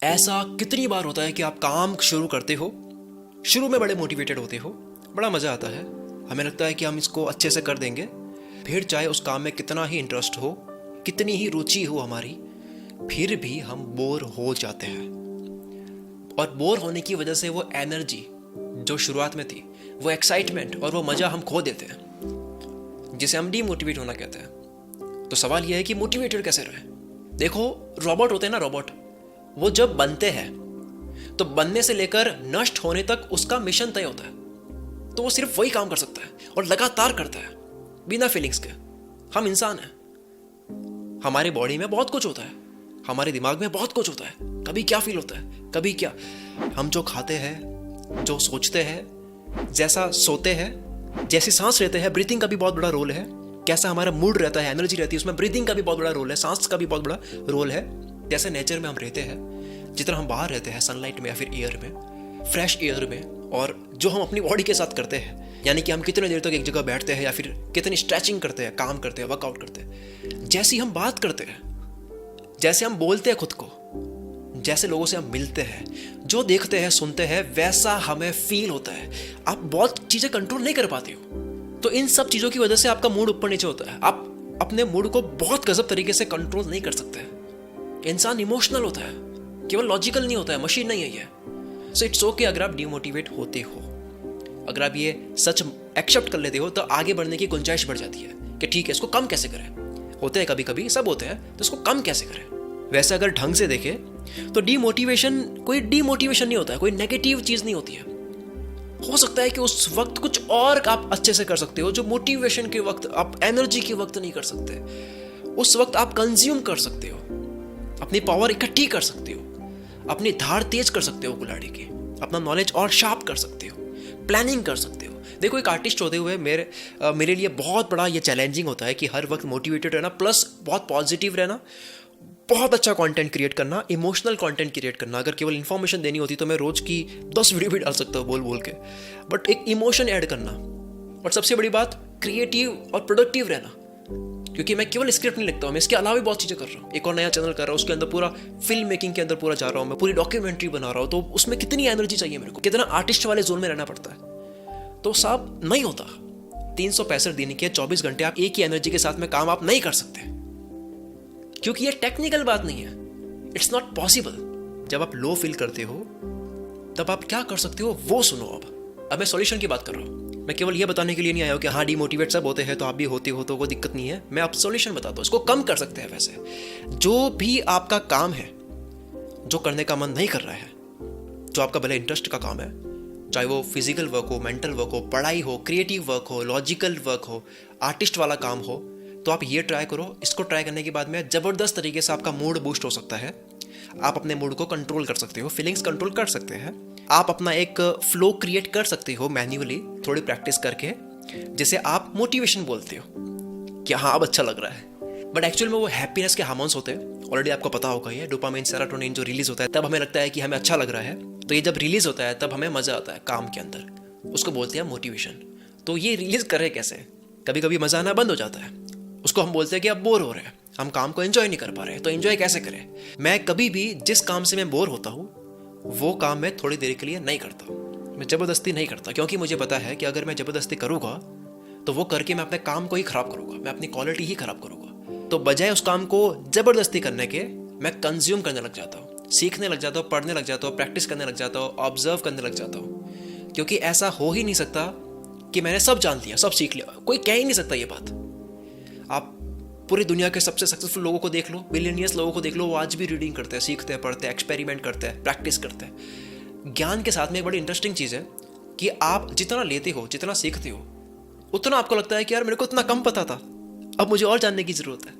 ऐसा कितनी बार होता है कि आप काम शुरू करते हो, शुरू में बड़े मोटिवेटेड होते हो, बड़ा मज़ा आता है, हमें लगता है कि हम इसको अच्छे से कर देंगे। फिर चाहे उस काम में कितना ही इंटरेस्ट हो, कितनी ही रुचि हो हमारी, फिर भी हम बोर हो जाते हैं। और बोर होने की वजह से वो एनर्जी जो शुरुआत में थी, वो एक्साइटमेंट और वो मज़ा हम खो देते हैं, जिसे हम डीमोटिवेट होना कहते हैं। तो सवाल यह है कि मोटिवेटेड कैसे रहे। देखो, रोबोट होते हैं ना, रोबोट, वो जब बनते हैं तो बनने से लेकर नष्ट होने तक उसका मिशन तय होता है। तो वो सिर्फ वही काम कर सकता है और लगातार करता है बिना फीलिंग्स के। हम इंसान हैं, हमारी बॉडी में बहुत कुछ होता है, हमारे दिमाग में बहुत कुछ होता है। कभी क्या फील होता है, कभी क्या। हम जो खाते हैं, जो सोचते हैं, जैसा सोते हैं, जैसी सांस लेते हैं, ब्रीथिंग का भी बहुत बड़ा रोल है। कैसा हमारा मूड रहता है, एनर्जी रहती है, उसमें ब्रीथिंग का भी बहुत बड़ा रोल है, सांस का भी बहुत बड़ा रोल है। जैसे नेचर में हम रहते हैं, जितना हम बाहर रहते हैं सनलाइट में या फिर एयर में, फ्रेश एयर में, और जो हम अपनी बॉडी के साथ करते हैं, यानी कि हम कितने देर तक एक जगह बैठते हैं या फिर कितनी स्ट्रेचिंग करते हैं, काम करते हैं, वर्कआउट करते हैं, जैसी हम बात करते हैं, जैसे हम बोलते हैं खुद को, जैसे लोगों से हम मिलते हैं, जो देखते हैं, सुनते हैं, वैसा हमें फील होता है। आप बहुत चीज़ें कंट्रोल नहीं कर पाते हो, तो इन सब चीज़ों की वजह से आपका मूड ऊपर नीचे होता है। आप अपने मूड को बहुत गजब तरीके से कंट्रोल नहीं कर सकते। इंसान इमोशनल होता है, केवल लॉजिकल नहीं होता है, मशीन नहीं है ये। सो इट्स ओके अगर आप डिमोटिवेट होते हो, अगर आप ये सच एक्सेप्ट कर लेते हो, तो आगे बढ़ने की गुंजाइश बढ़ जाती है कि ठीक है, इसको कम कैसे करें। होते हैं कभी कभी, सब होते हैं, तो इसको कम कैसे करें। वैसे अगर ढंग से देखें तो डीमोटिवेशन कोई डीमोटिवेशन नहीं होता है, कोई नेगेटिव चीज़ नहीं होती है। हो सकता है कि उस वक्त कुछ और आप अच्छे से कर सकते हो जो मोटिवेशन के वक्त, आप एनर्जी के वक्त नहीं कर सकते। उस वक्त आप कंज्यूम कर सकते हो, अपनी पावर इकट्ठी कर सकते हो, अपनी धार तेज कर सकते हो कुल्हाड़ी की, अपना नॉलेज और शार्प कर सकते हो, प्लानिंग कर सकते हो। देखो, एक आर्टिस्ट होते हुए मेरे लिए बहुत बड़ा ये चैलेंजिंग होता है कि हर वक्त मोटिवेटेड रहना, प्लस बहुत पॉजिटिव रहना, बहुत अच्छा कंटेंट क्रिएट करना, इमोशनल कंटेंट क्रिएट करना। अगर केवल इन्फॉर्मेशन देनी होती तो मैं रोज की 10 वीडियो भी डाल सकता हूँ बोल बोल के, बट एक इमोशन ऐड करना, और सबसे बड़ी बात क्रिएटिव और प्रोडक्टिव रहना। क्योंकि मैं केवल स्क्रिप्ट नहीं लिखता हूँ, मैं इसके अलावा भी बहुत चीज़ें कर रहा हूँ। एक और नया चैनल कर रहा हूँ, उसके अंदर पूरा फिल्म मेकिंग के अंदर पूरा जा रहा हूँ, मैं पूरी डॉक्यूमेंट्री बना रहा हूँ। तो उसमें कितनी एनर्जी चाहिए मेरे को, कितना आर्टिस्ट वाले जोन में रहना पड़ता है। तो साहब नहीं होता। 365 दिन के 24 घंटे आप एक ही एनर्जी के साथ में काम आप नहीं कर सकते, क्योंकि ये टेक्निकल बात नहीं है। It's not possible. जब आप लो फील करते हो तब आप क्या कर सकते हो वो सुनो। अब मैं सॉल्यूशन की बात कर रहा हूँ। मैं केवल ये बताने के लिए नहीं आया हूँ कि हाँ डीमोटिवेट सब होते हैं तो आप भी होते हो, तो कोई दिक्कत नहीं है। मैं आप सॉल्यूशन बताता हूँ, इसको कम कर सकते हैं। वैसे जो भी आपका काम है, जो करने का मन नहीं कर रहा है, जो आपका भले इंटरेस्ट का काम है, चाहे वो फिजिकल वर्क हो, मेंटल वर्क हो, पढ़ाई हो, क्रिएटिव वर्क हो, लॉजिकल वर्क हो, आर्टिस्ट वाला काम हो, तो आप ये ट्राई करो। इसको ट्राई करने के बाद में ज़बरदस्त तरीके से आपका मूड बूस्ट हो सकता है। आप अपने मूड को कंट्रोल कर सकते हो, फीलिंग्स कंट्रोल कर सकते हैं। आप अपना एक फ्लो क्रिएट कर सकते हो मैन्युअली, थोड़ी प्रैक्टिस करके, जिसे आप मोटिवेशन बोलते हो कि हाँ अब अच्छा लग रहा है। बट एक्चुअल में वो हैप्पीनेस के हार्मोन्स होते हैं। ऑलरेडी आपको पता होगा ये डोपामाइन, सेरोटोनिन जो रिलीज होता है, तब हमें लगता है कि हमें अच्छा लग रहा है। तो ये जब रिलीज होता है तब हमें मज़ा आता है काम के अंदर, उसको बोलते हैं मोटिवेशन। तो ये रिलीज करे कैसे? कभी कभी मज़ा आना बंद हो जाता है, उसको हम बोलते हैं कि अब बोर हो रहे हैं, हम काम को एंजॉय नहीं कर पा रहे हैं। तो एंजॉय कैसे करें? मैं कभी भी जिस काम से मैं बोर होता हूँ वो काम मैं थोड़ी देर के लिए नहीं करता, मैं ज़बरदस्ती नहीं करता, क्योंकि मुझे पता है कि अगर मैं ज़बरदस्ती करूँगा तो वो करके मैं अपने काम को ही ख़राब करूँगा, मैं अपनी क्वालिटी ही ख़राब करूँगा। तो बजाय उस काम को ज़बरदस्ती करने के, मैं कंज्यूम करने लग जाता हूँ, सीखने लग जाता हूँ, पढ़ने लग जाता हूँ, प्रैक्टिस करने लग जाता हूँ, ऑब्जर्व करने लग जाता हूँ। क्योंकि ऐसा हो ही नहीं सकता कि मैंने सब जान लिया, सब सीख लिया। कोई कह ही नहीं सकता ये बात। आप पूरी दुनिया के सबसे सक्सेसफुल लोगों को देख लो, बिलियनियर्स लोगों को देख लो, वो आज भी रीडिंग करते हैं, सीखते हैं, पढ़ते हैं, एक्सपेरिमेंट करते हैं, प्रैक्टिस करते हैं। ज्ञान के साथ में एक बड़ी इंटरेस्टिंग चीज़ है कि आप जितना लेते हो, जितना सीखते हो, उतना आपको लगता है कि यार मेरे को इतना कम पता था, अब मुझे और जानने की ज़रूरत है।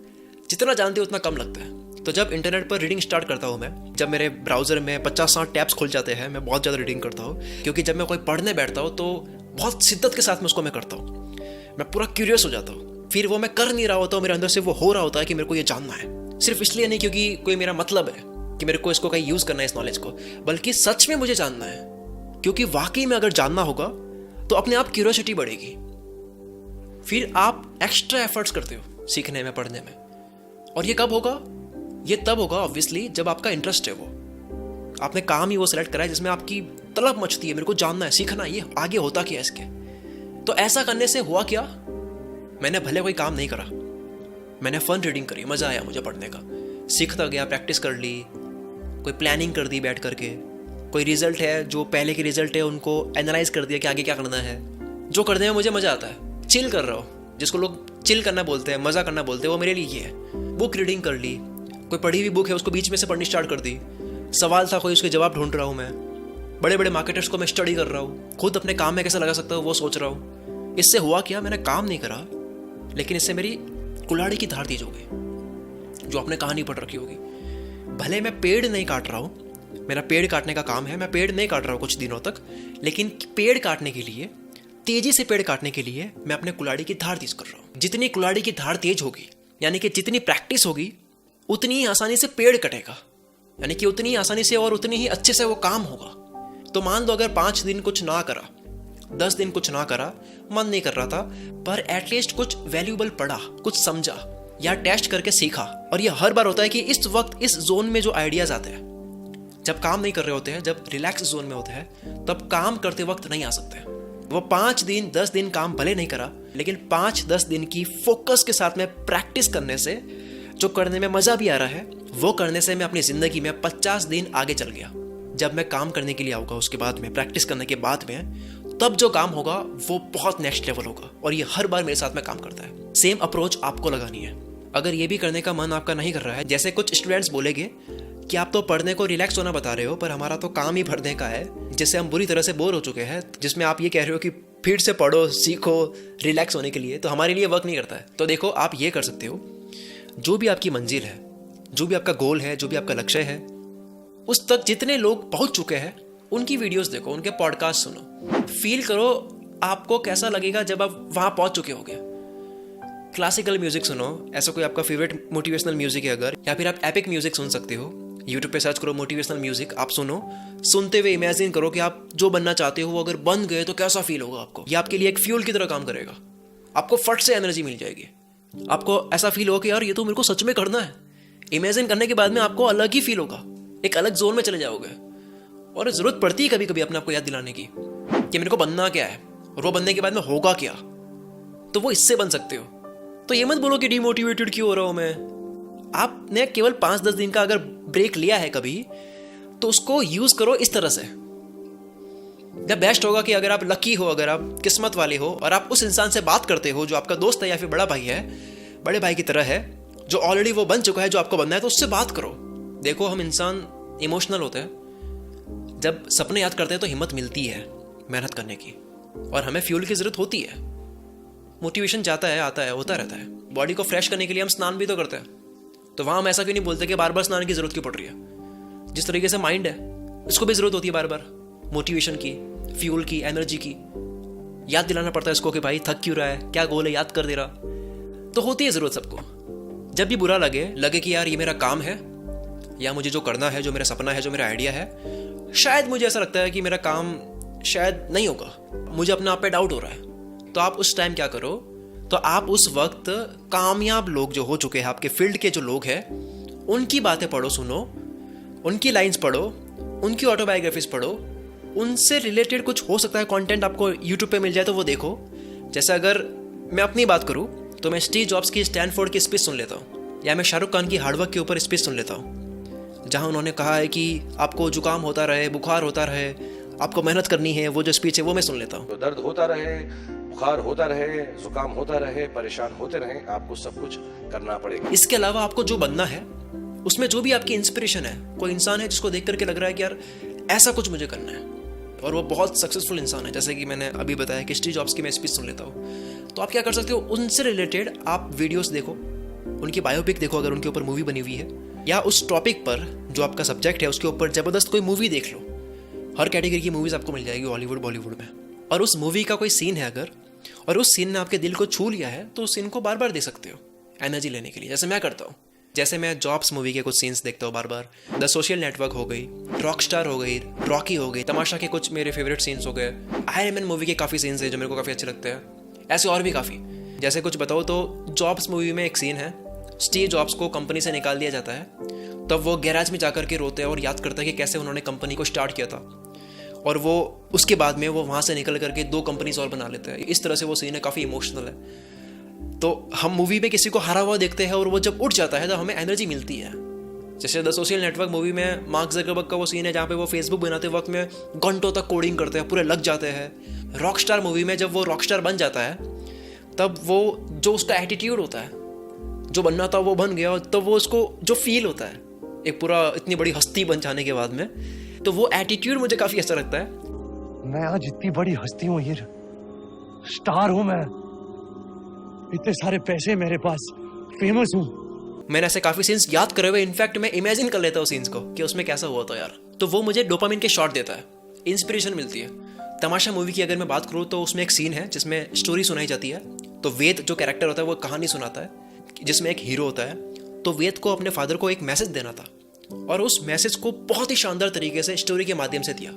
जितना जानते हो उतना कम लगता है। तो जब इंटरनेट पर रीडिंग स्टार्ट करता हूँ मैं, जब मेरे ब्राउज़र में 50-60 टैब्स खुल जाते हैं, मैं बहुत ज़्यादा रीडिंग करता हूँ। क्योंकि जब मैं कोई पढ़ने बैठता हूँ तो बहुत शिद्दत के साथ में उसको मैं करता हूँ, मैं पूरा क्यूरियस हो जाता हूँ। फिर वो मैं कर नहीं रहा होता हूँ, मेरे अंदर से वो हो रहा होता है कि मेरे को ये जानना है। सिर्फ इसलिए नहीं क्योंकि कोई मेरा मतलब है कि मेरे को इसको कहीं यूज़ करना है इस नॉलेज को, बल्कि सच में मुझे जानना है। क्योंकि वाकई में अगर जानना होगा तो अपने आप क्यूरियोसिटी बढ़ेगी, फिर आप एक्स्ट्रा एफर्ट्स करते हो सीखने में, पढ़ने में। और ये कब होगा? ये तब होगा ऑब्वियसली जब आपका इंटरेस्ट है वो, आपने काम ही वो सेलेक्ट करा है जिसमें आपकी तलब मचती है, मेरे को जानना है, सीखना है, ये आगे होता क्या है इसके। तो ऐसा करने से हुआ क्या, मैंने भले कोई काम नहीं करा, मैंने फन रीडिंग करी, मज़ा आया मुझे पढ़ने का, सीखता गया, प्रैक्टिस कर ली, कोई प्लानिंग कर दी बैठ करके, कोई रिजल्ट है जो पहले के रिजल्ट है उनको एनालाइज कर दिया कि आगे क्या करना है। जो करने में मुझे मज़ा आता है, चिल कर रहा हूँ, जिसको लोग चिल करना बोलते हैं, मज़ा करना बोलते हैं, वो मेरे लिए ये है। बुक रीडिंग कर ली, कोई पढ़ी हुई बुक है उसको बीच में से पढ़नी स्टार्ट कर दी, सवाल था कोई उसके जवाब ढूंढ रहा हूँ मैं, बड़े बड़े मार्केटर्स को मैं स्टडी कर रहा हूँ, खुद अपने काम में कैसे लगा सकता हूँ वो सोच रहा हूँ। इससे हुआ क्या, मैंने काम नहीं करा, लेकिन इससे मेरी कुल्हाड़ी की धार तेज हो गई, जो आपने कहानी पढ़ रखी होगी। भले मैं पेड़ नहीं काट रहा हूँ, मेरा पेड़ काटने का काम है, मैं पेड़ नहीं काट रहा हूँ कुछ दिनों तक, लेकिन पेड़ काटने के लिए, तेजी से पेड़ काटने के लिए मैं अपने कुल्हाड़ी की धार तेज कर रहा हूँ। जितनी कुल्हाड़ी की धार तेज होगी, यानी कि जितनी प्रैक्टिस होगी, उतनी ही आसानी से पेड़ कटेगा, यानी कि उतनी आसानी से और उतनी ही अच्छे से वो काम होगा। तो मान लो अगर 5 दिन कुछ ना करा, 10 दिन कुछ ना करा, मन नहीं कर रहा था, पर एटलीस्ट कुछ वैल्यूएबल पढ़ा, कुछ समझा या टेस्ट करके सीखा। और ये हर बार होता है कि इस वक्त इस जोन में जो आइडियाज आते हैं, जब काम नहीं कर रहे होते हैं, जब रिलैक्स जोन में होते हैं, तब काम करते वक्त नहीं आ सकते। वो 5 दिन 10 दिन काम भले नहीं करा, लेकिन 5-10 दिन की फोकस के साथ में प्रैक्टिस करने से जो करने में मजा भी आ रहा है, वो करने से मैं अपनी जिंदगी में 50 दिन आगे चल गया। जब मैं काम करने के लिए आऊँगा उसके बाद में, प्रैक्टिस करने के बाद में, तब जो काम होगा वो बहुत नेक्स्ट लेवल होगा। और ये हर बार मेरे साथ में काम करता है। सेम अप्रोच आपको लगानी है। अगर ये भी करने का मन आपका नहीं कर रहा है, जैसे कुछ स्टूडेंट्स बोलेंगे कि आप तो पढ़ने को रिलैक्स होना बता रहे हो, पर हमारा तो काम ही पढ़ने का है, जिससे हम बुरी तरह से बोर हो चुके हैं, जिसमें आप ये कह रहे हो कि फिर से पढ़ो, सीखो रिलैक्स होने के लिए, तो हमारे लिए वर्क नहीं करता है। तो देखो, आप ये कर सकते हो, जो भी आपकी मंजिल है, जो भी आपका गोल है, जो भी आपका लक्ष्य है, उस तक जितने लोग पहुंच चुके हैं उनकी वीडियोस देखो, उनके पॉडकास्ट सुनो, फील करो आपको कैसा लगेगा जब आप वहां पहुंच चुके होगे। क्लासिकल म्यूजिक सुनो, ऐसा कोई आपका फेवरेट मोटिवेशनल म्यूजिक है अगर, या फिर आप एपिक म्यूजिक सुन सकते हो। यूट्यूब पे सर्च करो मोटिवेशनल म्यूजिक, आप सुनो, सुनते हुए इमेजिन करो कि आप जो बनना चाहते हो वो अगर बन गए तो कैसा फील होगा आपको। ये आपके लिए एक फ्यूल की तरह काम करेगा, आपको फट से एनर्जी मिल जाएगी, आपको ऐसा फील होगा कि यार ये तो मेरे को सच में करना है। इमेजिन करने के बाद में आपको अलग ही फील होगा, एक अलग जोन में चले जाओगे। और जरूरत पड़ती है कभी कभी अपने आपको याद दिलाने की कि मेरे को बनना क्या है, और वो बनने के बाद में होगा क्या, तो वो इससे बन सकते हो। तो ये मत बोलो कि डिमोटिवेटेड क्यों हो रहा हूं मैं। आपने केवल 5-10 दिन का अगर ब्रेक लिया है कभी, तो उसको यूज करो इस तरह से। द बेस्ट होगा कि अगर आप लकी हो, अगर आप किस्मत वाले हो, और आप उस इंसान से बात करते हो जो आपका दोस्त है या फिर बड़ा भाई है, बड़े भाई की तरह है, जो ऑलरेडी वो बन चुका है जो आपको बनना है, तो उससे बात करो। देखो, हम इंसान इमोशनल होते हैं, जब सपने याद करते हैं तो हिम्मत मिलती है मेहनत करने की, और हमें फ्यूल की जरूरत होती है। मोटिवेशन जाता है, आता है, होता रहता है। बॉडी को फ्रेश करने के लिए हम स्नान भी तो करते हैं, तो वहां हम ऐसा क्यों नहीं बोलते कि बार बार स्नान की जरूरत क्यों पड़ रही है। जिस तरीके से माइंड है, इसको भी जरूरत होती है बार बार मोटिवेशन की, फ्यूल की, एनर्जी की। याद दिलाना पड़ता है इसको कि भाई थक क्यों रहा है, क्या गोल है, याद कर दे रहा। तो होती है जरूरत सबको। जब भी बुरा लगे कि यार ये मेरा काम है, या मुझे जो करना है, जो मेरा सपना है, जो मेरा आइडिया है, शायद मुझे ऐसा लगता है कि मेरा काम शायद नहीं होगा, मुझे अपने आप पे डाउट हो रहा है, तो आप उस टाइम क्या करो, तो आप उस वक्त कामयाब लोग जो हो चुके हैं, आपके फील्ड के जो लोग हैं, उनकी बातें पढ़ो, सुनो, उनकी लाइंस पढ़ो, उनकी ऑटोबायोग्राफीज पढ़ो, उनसे रिलेटेड कुछ हो सकता है कंटेंट आपको यूट्यूब पे मिल जाए तो वो देखो। जैसे अगर मैं अपनी बात करूं तो मैं स्टीव जॉब्स की स्टैनफोर्ड की स्पीच सुन लेता हूं, या मैं शाहरुख खान की हार्डवर्क के ऊपर स्पीच सुन लेता हूं, जहां उन्होंने कहा है कि आपको जुकाम होता रहे, बुखार होता रहे, आपको मेहनत करनी है, वो जो स्पीच है वो मैं सुन लेता हूँ। तो दर्द होता रहे, बुखार होता रहे, जुकाम होता रहे, परेशान होते रहे, आपको सब कुछ करना पड़ेगा। इसके अलावा आपको जो बनना है, उसमें जो भी आपकी इंस्पिरेशन है, कोई इंसान है जिसको देख करके लग रहा है कि यार ऐसा कुछ मुझे करना है, और वो बहुत सक्सेसफुल इंसान है, जैसे कि मैंने अभी बताया कि स्टीव जॉब्स की मैं स्पीच सुन लेता हूँ, तो आप क्या कर सकते हो, उनसे रिलेटेड आप वीडियोस देखो, उनकी बायोपिक देखो अगर उनके ऊपर मूवी बनी हुई है, या उस टॉपिक पर जो आपका सब्जेक्ट है उसके ऊपर जबरदस्त कोई मूवी देख लो। हर कैटेगरी की मूवीज आपको मिल जाएगी हॉलीवुड बॉलीवुड में, और उस मूवी का कोई सीन है अगर, और उस सीन ने आपके दिल को छू लिया है, तो उस सीन को बार बार देख सकते हो एनर्जी लेने के लिए, जैसे मैं करता हूँ। जैसे मैं जॉब्स मूवी के कुछ सीन्स देखता हूँ बार बार, द सोशल नेटवर्क हो गई, रॉकस्टार हो गई, रॉकी हो गई, तमाशा के कुछ मेरे फेवरेट सीन्स हो गए, आयरन मैन मूवी के काफ़ी सीन्स है जो मेरे को काफ़ी अच्छे लगते हैं, ऐसे और भी काफ़ी। जैसे कुछ बताओ तो जॉब्स मूवी में एक सीन है, स्टीव जॉब्स को कंपनी से निकाल दिया जाता है, तब वो गैराज में जाकर के रोते हैं और याद करता है कि कैसे उन्होंने कंपनी को स्टार्ट किया था, और वो उसके बाद में वो वहाँ से निकल करके 2 कंपनीज और बना लेते हैं। इस तरह से वो सीन है, काफ़ी इमोशनल है। तो हम मूवी में किसी को हारा हुआ देखते हैं और वो जब उठ जाता है तो हमें एनर्जी मिलती है। जैसे द सोशल नेटवर्क मूवी में मार्क ज़करबर्ग का वो सीन है जहाँ पे वो फेसबुक बनाते वक्त में घंटों तक कोडिंग करते हैं, पूरे लग जाते हैं। रॉकस्टार मूवी में जब वो रॉकस्टार बन जाता है तब वो जो उसका एटीट्यूड होता है, जो बनना था वो बन गया, और तब वो उसको जो फील होता है एक पूरा इतनी बड़ी हस्ती बन जाने के बाद में, तो वो एटीट्यूड मुझे काफ़ी अच्छा लगता है। मैं आज इतनी बड़ी हस्ती हूँ हीर, स्टार हूँ मैं, इतने सारे पैसे मेरे पास, फेमस हूँ। मैंने ऐसे काफ़ी सीन्स याद करे हुए, इनफैक्ट मैं इमेजिन कर लेता हूँ सीन्स को कि उसमें कैसा हुआ था यार। तो वो मुझे डोपामिन के शॉट देता है, इंस्पिरेशन मिलती है। तमाशा मूवी की अगर मैं बात करूँ तो उसमें एक सीन है जिसमें स्टोरी सुनाई जाती है। तो वेद जो कैरेक्टर होता है वो कहानी सुनाता है, जिसमें एक हीरो होता है। तो वेद को अपने फादर को एक मैसेज देना था, और उस मैसेज को बहुत ही शानदार तरीके से स्टोरी के माध्यम से दिया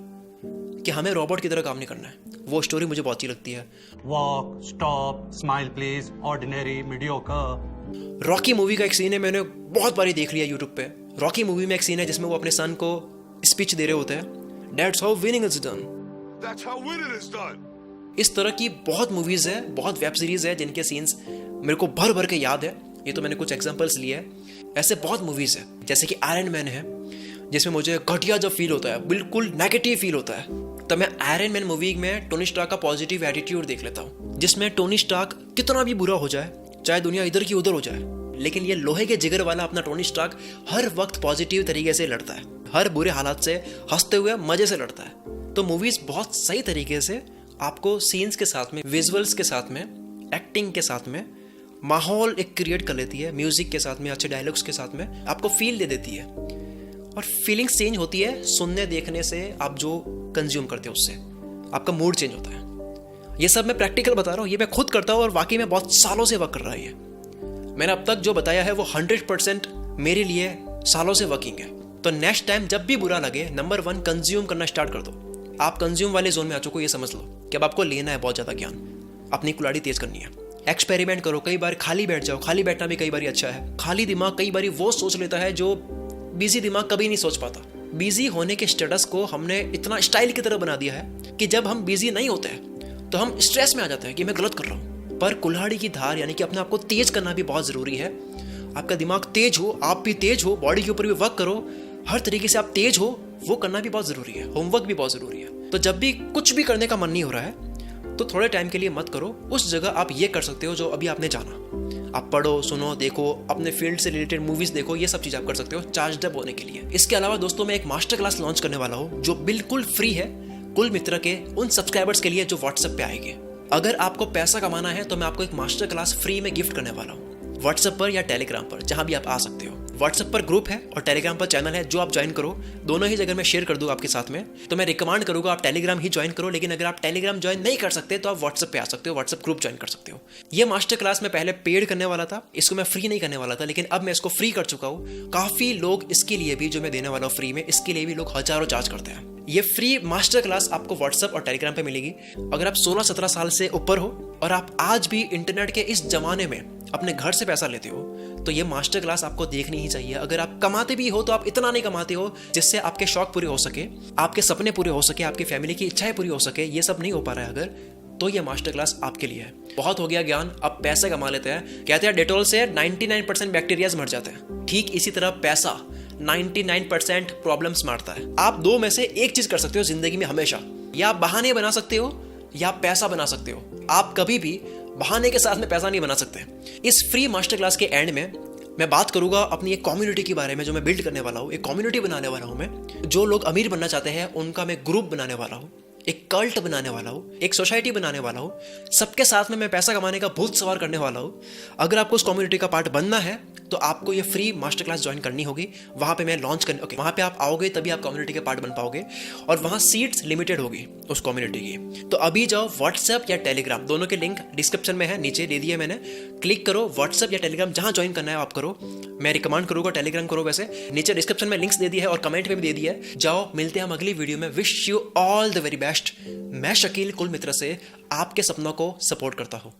कि हमें रोबोट की तरह काम नहीं करना है। वो स्टोरी मुझे बहुत अच्छी लगती है। Walk, stop, smile please, ordinary, mediocre. Rocky movie का एक सीन है, मैंने बहुत बारी देख लिया यूट्यूब पे। रॉकी मूवी में एक सीन है जिसमें वो अपने सन को स्पीच दे रहे होते हैं, that's how winning is done. That's how winning is done. इस तरह की बहुत मूवीज है, बहुत वेब सीरीज है जिनके सीन्स मेरे को भर भर के याद है। ये तो मैंने कुछ एग्जांपल्स लिए हैं। ऐसे बहुत मूवीज है, जैसे कि आयरन मैन है, जिसमें मुझे घटिया जब फील होता है, बिल्कुल नेगेटिव फील होता है, तो मैं आयरन मैन मूवी में टोनी स्टार्क का पॉजिटिव एटीट्यूड देख लेता हूँ, जिसमें टोनी स्टार्क कितना भी बुरा हो जाए, चाहे दुनिया इधर की उधर हो जाए, लेकिन ये लोहे के जिगर वाला अपना टोनी स्टार्क हर वक्त पॉजिटिव तरीके से लड़ता है, हर बुरे हालात से हंसते हुए मजे से लड़ता है। तो मूवीज बहुत सही तरीके से आपको सीन्स के साथ में, विजुअल्स के साथ में, एक्टिंग के साथ में माहौल एक क्रिएट कर लेती है, म्यूजिक के साथ में, अच्छे डायलॉग्स के साथ में आपको फील दे देती है, और फीलिंग्स चेंज होती है सुनने देखने से। आप जो कंज्यूम करते हो उससे आपका मूड चेंज होता है। ये सब मैं प्रैक्टिकल बता रहा हूँ, ये मैं खुद करता हूँ और वाकई में बहुत सालों से वर्क कर रहा है। ये मैंने अब तक जो बताया है वो 100% मेरे लिए सालों से वर्किंग है। तो नेक्स्ट टाइम जब भी बुरा लगे, नंबर 1 कंज्यूम करना स्टार्ट कर दो। आप कंज्यूम वाले जोन में आ चुको, ये समझ लो कि अब आपको लेना है बहुत ज़्यादा ज्ञान, अपनी कुल्हाड़ी तेज करनी है। एक्सपेरिमेंट करो, कई बार खाली बैठ जाओ, खाली बैठना भी कई बार अच्छा है। खाली दिमाग कई बार वो सोच लेता है जो बिजी दिमाग कभी नहीं सोच पाता। बिजी होने के स्टेटस को हमने इतना स्टाइल की तरह बना दिया है कि जब हम बिजी नहीं होते हैं तो हम स्ट्रेस में आ जाते हैं कि मैं गलत कर रहा हूँ। पर कुल्हाड़ी की धार यानी कि अपने आप को तेज करना भी बहुत ज़रूरी है। आपका दिमाग तेज हो, आप भी तेज हो, बॉडी के ऊपर भी वर्क करो, हर तरीके से आप तेज हो, वो करना भी बहुत ज़रूरी है। होमवर्क भी बहुत ज़रूरी है। तो जब भी कुछ भी करने का मन नहीं हो रहा है तो थोड़े टाइम के लिए मत करो, उस जगह आप ये कर सकते हो जो अभी आपने जाना। आप पढ़ो, सुनो, देखो, अपने फील्ड से रिलेटेड मूवीज देखो, ये सब चीज़ आप कर सकते हो चार्ज अप होने के लिए। इसके अलावा दोस्तों मैं एक मास्टर क्लास लॉन्च करने वाला हूँ जो बिल्कुल फ्री है कुल मित्र के उन सब्सक्राइबर्स के लिए जो व्हाट्सएप पे आएंगे। अगर आपको पैसा कमाना है तो मैं आपको एक मास्टर क्लास फ्री में गिफ्ट करने वाला हूँ, व्हाट्सएप पर या टेलीग्राम पर, जहां भी आप आ सकते हो। व्हाट्सएप पर ग्रुप है और टेलीग्राम पर चैनल है, जो आप ज्वाइन करो। दोनों ही जगह मैं शेयर कर दूँ आपके साथ में। तो मैं रिकमेंड करूँगा आप टेलीग्राम ही ज्वाइन करो, लेकिन अगर आप टेलीग्राम ज्वाइन नहीं कर सकते तो आप व्हाट्सएप पे आ सकते हो, व्हाट्सएप ग्रुप ज्वाइन कर सकते हो। ये मास्टर क्लास मैं पहले पेड करने वाला था, इसको मैं फ्री नहीं करने वाला था, लेकिन अब मैं इसको फ्री कर चुका हूँ। काफ़ी लोग इसके लिए भी, जो मैं देने वाला हूँ फ्री में, इसके लिए भी लोग हजारों चार्ज करते हैं। ये फ्री मास्टर क्लास आपको व्हाट्सएप और टेलीग्राम पे मिलेगी। अगर आप 16-17 साल से ऊपर हो और आप आज भी इंटरनेट के इस जमाने में अपने घर से पैसा लेते हो तो ये मास्टर क्लास आपको देखनी ही चाहिए। अगर आप कमाते भी हो तो आप इतना नहीं कमाते हो जिससे आपके शौक पूरे हो सके, आपके सपने पूरे हो सके, आपकी फैमिली की इच्छाएं पूरी हो सके, ये सब नहीं हो पा रहा है अगर, तो ये मास्टर क्लास आपके लिए है। बहुत हो गया ज्ञान, अब पैसे कमा लेते हैं। कहते हैं डेटॉल से 99% बैक्टीरियाज मर जाते हैं, ठीक इसी तरह पैसा 99% प्रॉब्लम्स मारता है। आप दो में से एक चीज कर सकते हो जिंदगी में हमेशा, या बहाने बना सकते हो या पैसा बना सकते हो। आप कभी भी बहाने के साथ में पैसा नहीं बना सकते। इस फ्री मास्टर क्लास के एंड में मैं बात करूंगा अपनी एक कम्युनिटी के बारे में जो मैं बिल्ड करने वाला हूँ। एक कम्युनिटी बनाने वाला हूँ मैं। जो लोग अमीर बनना चाहते हैं उनका मैं ग्रुप बनाने वाला हूँ, एक कल्ट बनाने वाला हूँ, एक सोसाइटी बनाने वाला हूँ। सबके साथ में मैं पैसा कमाने का भूत सवार करने वाला हूँ। अगर आपको उस कम्युनिटी का पार्ट बनना है तो आपको ये फ्री मास्टर क्लास ज्वाइन करनी होगी। वहाँ पे मैं लॉन्च करने, ओके, वहाँ पे आप आओगे तभी आप कम्युनिटी के पार्ट बन पाओगे, और वहाँ सीट्स लिमिटेड होगी उस कम्युनिटी की। तो अभी जाओ व्हाट्सएप या टेलीग्राम, दोनों के लिंक डिस्क्रिप्शन में है, नीचे दे दिया मैंने। क्लिक करो, व्हाट्सएप या टेलीग्राम जहाँ ज्वाइन करना है आप करो। मैं रिकमेंड करूँगा टेलीग्राम करो, वैसे नीचे डिस्क्रिप्शन में लिंक्स दे दिया है और कमेंट में भी दे दिया है। जाओ, मिलते हैं हम अगली वीडियो में। Wish you all the very best. मैं शकील कुल मित्र से आपके सपनों को सपोर्ट करता हूँ।